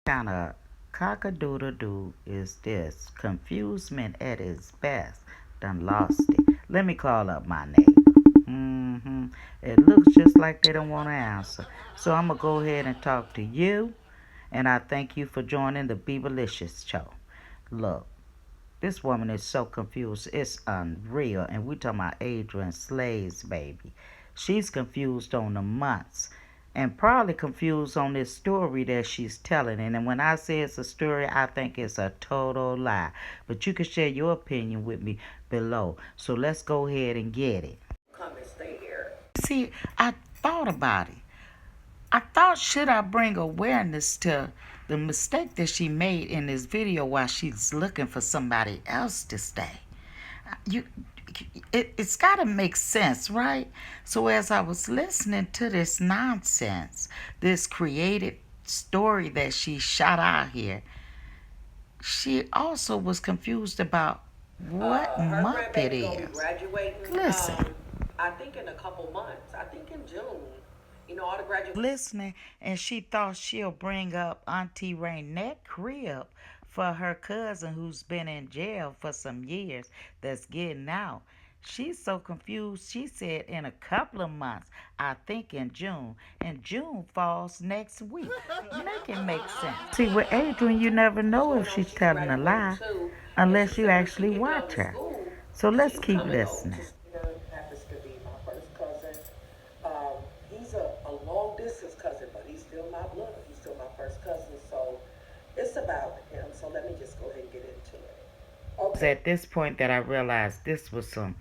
Kind of cock-a-doodle-doo is this? Confusement at its best. Done lost it. Let me call up my neighbor. It looks just like they don't want to answer. So I'm going to go ahead and talk to you. And I thank you for joining the Beaverlicious show. Look, this woman is so confused. It's unreal. And we talking about Adrienne Slays, baby. She's confused on the months and probably confused on this story that she's telling. And when I say it's a story, I think it's a total lie. But you can share your opinion with me below. So let's go ahead and get it. Come and stay here. See, I thought about it. I thought, should I bring awareness to the mistake that she made in this video while she's looking for somebody else to stay? You, it's got to make sense, right? So as I was listening to this nonsense, this created story that she shot out here, she also was confused about what month it is. Listen. I think in a couple months. I think in June. You know, all the graduates listening, and she thought she'll bring up Auntie Raynette crib for her cousin who's been in jail for some years that's getting out. She's so confused. She said in a couple of months, I think in June. And June falls next week. Make it make sense. See, with Adrienne, you never know if she's telling a lie unless you actually watch her. So let's keep listening. Happens to be my first cousin. He's a long distance cousin, but he's still my blood. He's still my first cousin. So it's about him. So let me just go ahead and get into it. Okay. It was at this point that I realized this was some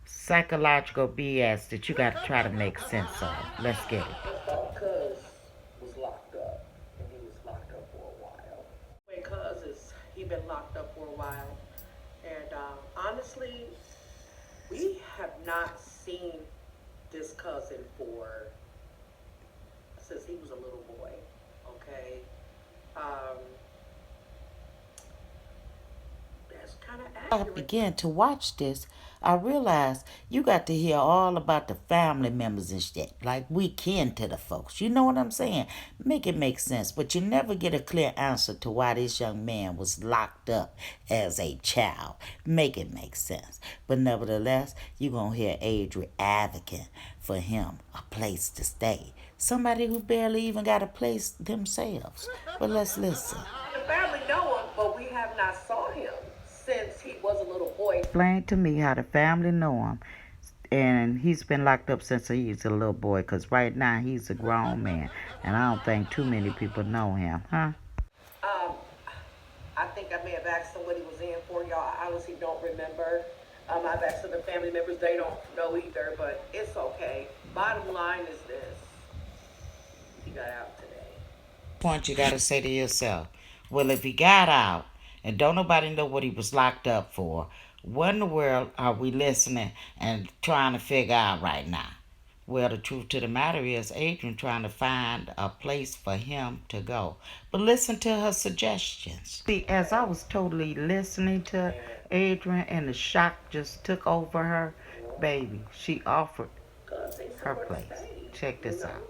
psychological BS that you got to try to make sense of. Let's get it. Cuz was locked up, and he was locked up for a while. When he been locked up for a while, and honestly, we have not seen this cousin since he was a little boy. Okay, that's kind of accurate. I began to watch this, I realized you got to hear all about the family members and shit. Like we kin to the folks. You know what I'm saying? Make it make sense. But you never get a clear answer to why this young man was locked up as a child. Make it make sense. But nevertheless, you're going to hear Adrienne advocating for him a place to stay. Somebody who barely even got a place themselves. But let's listen. The family know him, but we have not saw him since he was a little boy. Explain to me how the family know him, and he's been locked up since he's a little boy, because right now he's a grown man, and I don't think too many people know him, huh? I think I may have asked him what he was in for, y'all. I honestly don't remember. I've asked other family members, they don't know either, but it's okay. Bottom line is this. He got out today. Point you gotta say to yourself, well, if he got out and don't nobody know what he was locked up for, what in the world are we listening and trying to figure out right now? Well, the truth to the matter is Adrienne trying to find a place for him to go. But listen to her suggestions. See, as I was totally listening to Adrienne and the shock just took over her, baby, she offered her place. Check this out.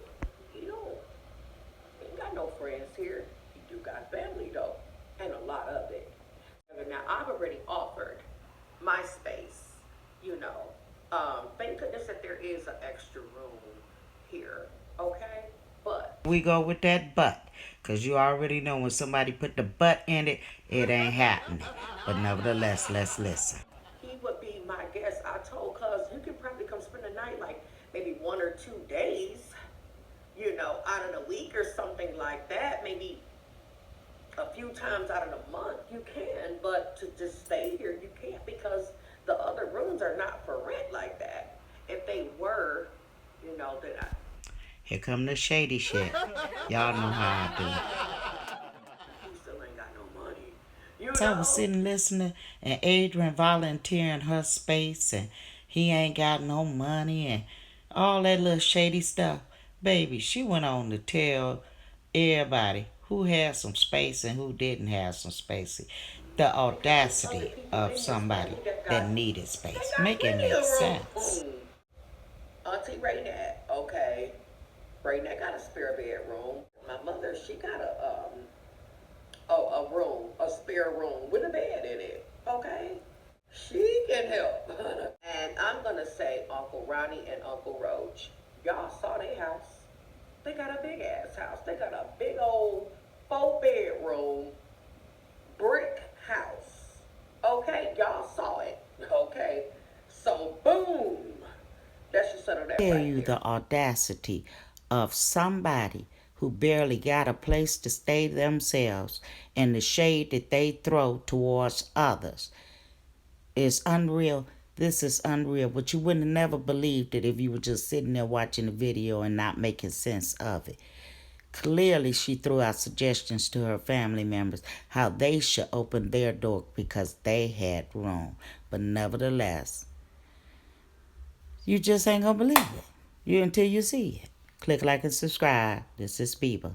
No friends here. You do got family though, and a lot of it. Now I've already offered my space. You know, thank goodness that there is an extra room here. Okay, but we go with that but, cause you already know when somebody put the but in it, it ain't happening. But nevertheless, let's listen. He would be my guest. I told cuz you can probably come spend the night, like maybe 1 or 2 days. You know, out of the week or something like that, maybe a few times out of the month, you can, but to just stay here, you can't, because the other rooms are not for rent like that. If they were, you know, then Here come the shady shit. Y'all know how I do. He still ain't got no money. So I was sitting listening, and Adrienne volunteering her space, and he ain't got no money, and all that little shady stuff. Baby, she went on to tell everybody who had some space and who didn't have some space. The audacity of somebody that needed space. Make it make sense. Auntie Raynette, okay. Raynette got a spare bedroom. My mother, she got spare room with a bed in it. Okay? She can help. And I'm going to say Uncle Ronnie and Uncle Roach. Y'all saw their house. They got a big ass house. They got a big old 4-bedroom brick house. Okay? Y'all saw it. Okay? So, boom. That should settle that Tell right you there. the audacity of somebody who barely got a place to stay themselves and the shade that they throw towards others is unreal. This is unreal, but you wouldn't have never believed it if you were just sitting there watching the video and not making sense of it. Clearly, she threw out suggestions to her family members how they should open their door because they had room. But nevertheless, you just ain't gonna believe it. You until you see it. Click like and subscribe. This is Bieber.